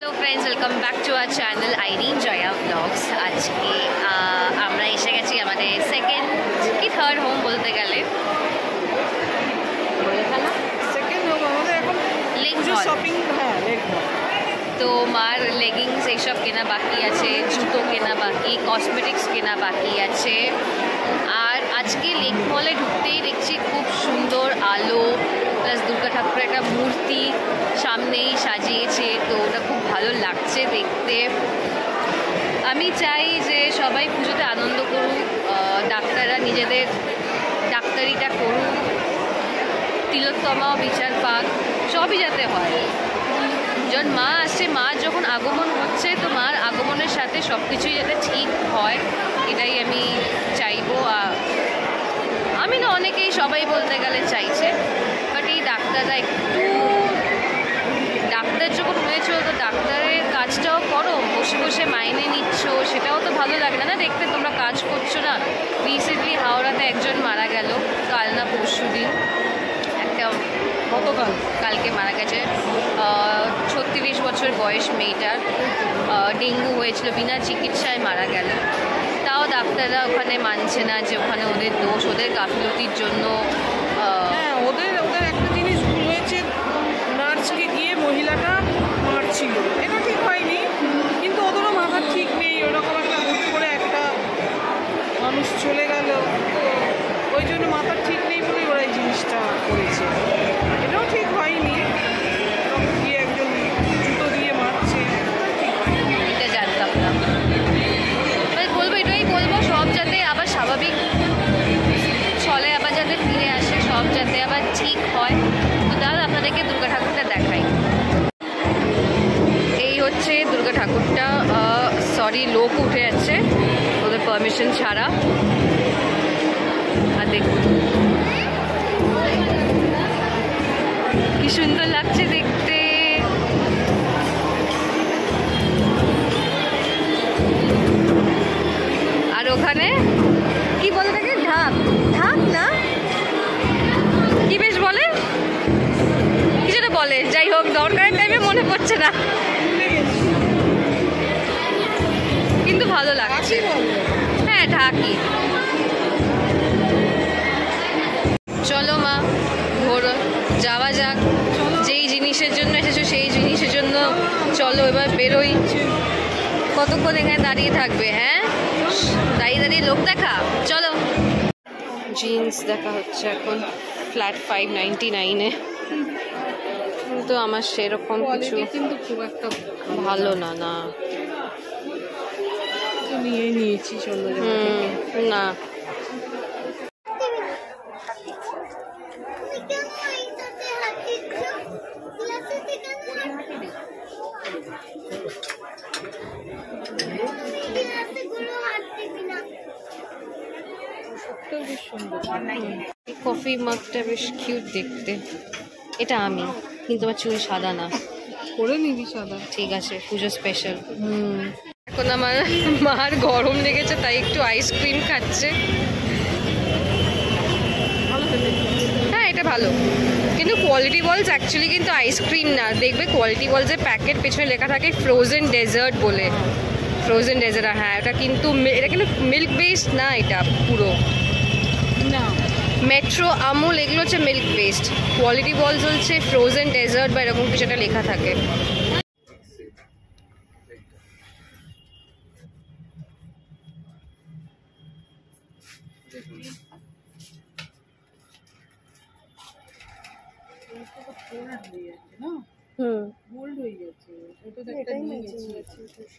Hello friends welcome back to our channel Irene Jaya vlogs. आज के আমরা এসে গেছি আমাদের সেকেন্ড কি থার্ড হোম বলতে গেলে সেকেন্ড হোম আমাদের এখন লেগ শপিং। হ্যাঁ, লেগ তো মার লেগিংস এইসব কেনা বাকি আছে, জুতো কেনা বাকি, কসমেটিক্স কেনা বাকি আছে। আর আজকে লেক মলে ঢুকতেই দেখছি খুব সুন্দর আলো প্লাস দুর্গা ঠাকুরের একটা মূর্তি সামনেই সাজিয়েছে, তো ওটা খুব ভালো লাগছে দেখতে। আমি চাই যে সবাই পুজোতে আনন্দ করুক, ডাক্তাররা নিজেদের ডাক্তারিটা করুক, তিলোত্তমাও বিচার পাক, সবই যাতে হয়। যখন মা আসছে, মা যখন আগমন হচ্ছে, তো মার আগমনের সাথে সব কিছুই যাতে ঠিক হয় এটাই আমি চাইবো। আমি না অনেকেই সবাই বলতে গেলে চাইছে, বাট এই ডাক্তাররা একটু, ডাক্তার যখন হয়েছে তো ডাক্তারের কাজটাও করো, বসে বসে মাইনে নিচ্ছ সেটাও তো ভালো লাগে না দেখতে, তোমরা কাজ করছো না। রিসেন্টলি হাওড়াতে একজন মারা গেল, কাল না পরশু দিন, একটা কালকে মারা গেছে, 36 বছর বয়স মেয়েটার, ডেঙ্গু হয়েছিল, বিনা চিকিৎসায় মারা গেল। তাও ডাক্তাররা ওখানে মানছে না যে ওখানে ওদের দোষ, ওদের গাফিলতির জন্য। হ্যাঁ, ওদের একটা জিনিস ভুল হয়েছে, নার্সকে গিয়ে মহিলাটা মারছিল, এটা ঠিক হয়নি, কিন্তু ওদেরও মাথা ঠিক নেই। ওরকম একটা হুট করে একটা মানুষ চলে গেল, তো ওই জন্য মাথা ঠিক নেই বলেই ওরা এই জিনিসটা করেছে, এটাও ঠিক হয়নি। গিয়ে একজন জুতো দিয়ে মারছে, ঠিক হয়নি, এটা জানতাম না। বলবো, এটাই বলবো, সব যাতে আবার স্বাভাবিক ছলে আবার যাতে ফিরে আসে, সব যাতে আবার ঠিক হয়। তো দাদা আপনাদেরকে দুর্গা ঠাকুরটা দেখাই। এই হচ্ছে দুর্গা ঠাকুরটা। সরি, লোক উঠে যাচ্ছে ওদের পারমিশন ছাড়া। আর দেখুন কি সুন্দর লাগছে দেখতে। আর ওখানে কি বলে থাকে, ঢাক ঢাক না কি বেশ বলে, কিছুটা বলে, যাই হোক দরকারের টাইমে মনে পড়ছে না, কিন্তু ভালো লাগছে। হ্যাঁ, ঢাকি। চলো মা, ঘোরো, যাওয়া যাক। যেই জিনিসের জন্য এসেছো সেই জিনিসের জন্য চলো এবার বেরোই। কতক্ষণ এখানে দাঁড়িয়ে থাকবে? হ্যাঁ, দাঁড়িয়ে দাঁড়িয়ে লোক দেখা। চলো। জিন্স দেখা হচ্ছে এখন ফ্ল্যাট 599-এ, কিন্তু আমার সেরকম কিছু কিন্তু খুব একটা ভালো না। না নিয়ে নিয়েছি, চলো। না, কফি মাগটা বেশ কিউট দেখতে। এটা আমি, কিন্তু আমার চুল সাদা না। করে নিবি সাদা, ঠিক আছে, পুজো স্পেশাল। এখন আমার মার গরম লেগেছে, তাই একটু আইসক্রিম খাচ্ছে। হ্যাঁ, এটা ভালো, কিন্তু কোয়ালিটি বলস অ্যাকচুয়ালি কিন্তু আইসক্রিম না। দেখবে কোয়ালিটি বলসের প্যাকেট পেছনে লেখা থাকে ফ্রোজেন ডেজার্ট বলে, ফ্রোজেন ডেজার্ট। হ্যাঁ, এটা কিন্তু মিল্ক বেসড না, এটা পুরো না। মেট্রো, আমুল এগুলো হচ্ছে মিল্ক বেসড, কোয়ালিটি বলস হচ্ছে ফ্রোজেন ডেজার্ট বা এরকম কিছু একটা লেখা থাকে।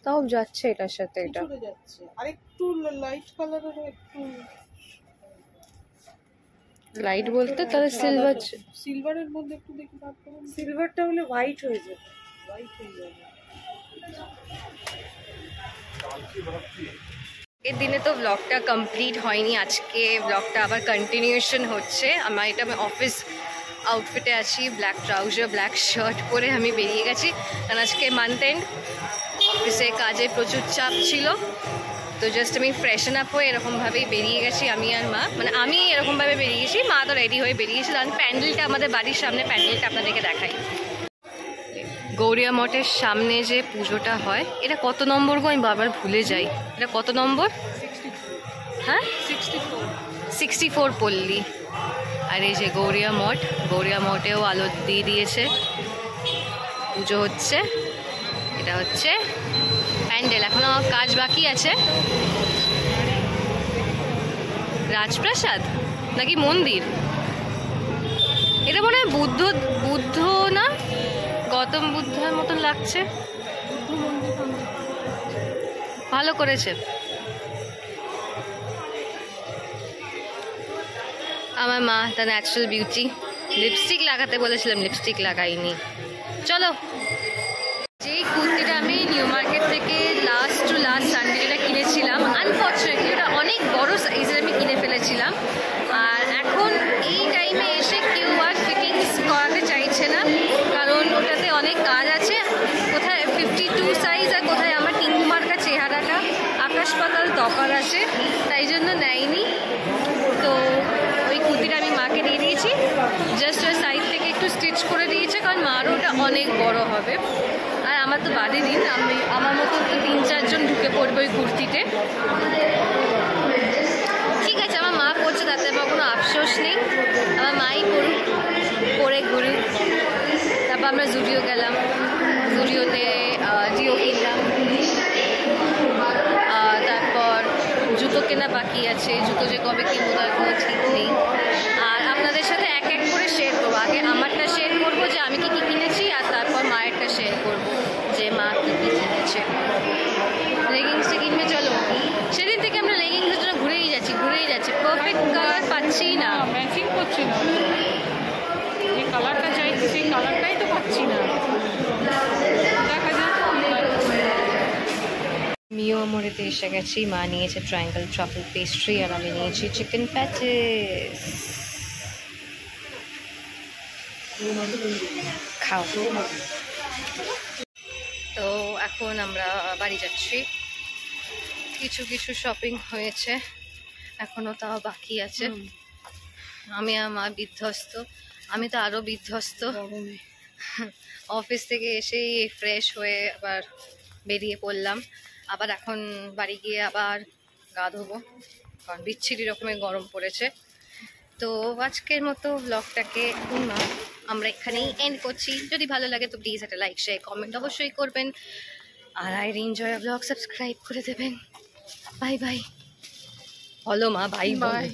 তাও যাচ্ছে এটার সাথে, এটা আরেকটু লাইট কালারের, একটু লাইট বলতে তাহলে সিলভারের মধ্যে একটু দেখি, সিলভারটা হলে হোয়াইট হয়ে যাবে, এর দিনে তো ব্লগটা কমপ্লিট হয়নি, আজকে ব্লগটা আবার কন্টিনিউশন হচ্ছে। আমি অফিস আউটফিটে আছি, ব্ল্যাক ট্রাউজার ব্ল্যাক শার্ট পরে আমি বেরিয়ে গেছি, কারণ আজকে মান্থ এন্ড, অফিসে কাজে প্রচুর চাপ ছিল। তো জাস্ট আমি ফ্রেশন আপ হয়ে এরকমভাবেই বেরিয়ে গেছি আমি আর মা, মানে আমি এরকমভাবে বেরিয়ে গেছি, মা তো রেডি হয়ে বেরিয়েছিল। আমি প্যান্ডেলটা, আমাদের বাড়ির সামনে প্যান্ডেলটা আপনাদেরকে দেখাই। গৌরিয়া মঠের সামনে যে পুজোটা হয়, এটা কত নম্বর গো? আমি বারবার ভুলে যাই, এটা কত নম্বর? হ্যাঁ, 64 পল্লী। আর এই যে গৌরিয়া মঠ, গৌরিয়া মঠেও আলো দিয়ে দিয়েছে, পুজো হচ্ছে। এটা হচ্ছে প্যান্ডেল, এখনো কাজ বাকি আছে। রাজপ্রাসাদ নাকি মন্দির? এটা মনে হয় বুদ্ধ বুদ্ধ না, গৌতম বুদ্ধের মতন লাগছে। ভালো করেছে। আমার মা দ্য ন্যাচারাল বিউটি, লিপস্টিক লাগাতে বলেছিলাম, লিপস্টিক লাগাইনি। চলো, যেই কুর্তিটা আমি নিউ মার্কেট থেকে লাস্ট সানডেটা কিনেছিলাম, আনফর্চুনেটলি ওটা অনেক বড় সাইজের আমি কিনে ফেলেছিলাম। আর এখন এই টাইমে এসে কেউ আর ফিটিংস করাতে চাইছে না, কারণ ওটাতে অনেক কাজ আছে। কোথায় 52 সাইজ আর কোথায় আমার টিঙ্কু মার্কা চেহারাটা আকাশ পাতাল তফাৎ আছে, তাই জন্য নেয়নি। তো ওই কুর্তিটা আমি মাকে দিয়ে দিয়েছি, জাস্ট ওই সাইড থেকে একটু স্টিচ করে দিয়েছে, কারণ মারও ওটা অনেক বড় হবে। আর আমার তো বাদে দিন, আমার মতো 3-4 জন ঢুকে পড়বে ওই কুর্তিতে। ঠিক আছে, আমার মা করছে, তাতে আমার কোনো আফসোস নেই। আমার মাই করুক, করে ঘুরুক। তারপর আমরা জুডিও গেলাম, জুডিওতে ডিও কিনলাম। তারপর জুতো কেনা বাকি আছে, জুতো যে কবে কিনবো তার কোনো ঠিক নেই। আর আপনাদের সাথে এক এক করে শেয়ার করবো। আগে আমারটা শেয়ার করবো যে আমি কী কী কিনেছি, আর তারপর মায়েরটা শেয়ার করবো যে মা কী কী কিনেছে। লেগিংসটা কিনবে চলো। সেদিন থেকে আমরা লেগিংসের জন্য ঘুরেই যাচ্ছি, পারফেক্ট কালার পাচ্ছি না, ম্যাচিং করছে না। যে কালারটা চাইছি সেই কালারটাই তো পাচ্ছি না। দেখা যাক। মিও মোড়েতে এসে গেছি। মা নিয়েছে ট্রায়াঙ্গেল ট্রাফল পেস্ট্রি, আর আমি নিয়েছি চিকেন প্যাটিস। খাও। তো এখন আমরা বাড়ি যাচ্ছি। কিছু কিছু শপিং হয়েছে, এখনও তাও বাকি আছে। আমি আর মা বিধ্বস্ত, আমি তো আরও বিধ্বস্ত। অফিস থেকে এসেই ফ্রেশ হয়ে আবার বেরিয়ে পড়লাম। আবার এখন বাড়ি গিয়ে আবার গা ধোবো, কারণ বিচ্ছিরি রকমের গরম পড়েছে। তো আজকের মতো ব্লগটাকে আমরা এখানেই এন্ড করছি। যদি ভালো লাগে তো প্লিজ একটা লাইক, শেয়ার, কমেন্ট অবশ্যই করবেন। আর আই এনজয় ব্লগ সাবস্ক্রাইব করে দেবেন। Bye bye. বলো মা, বাই বাই।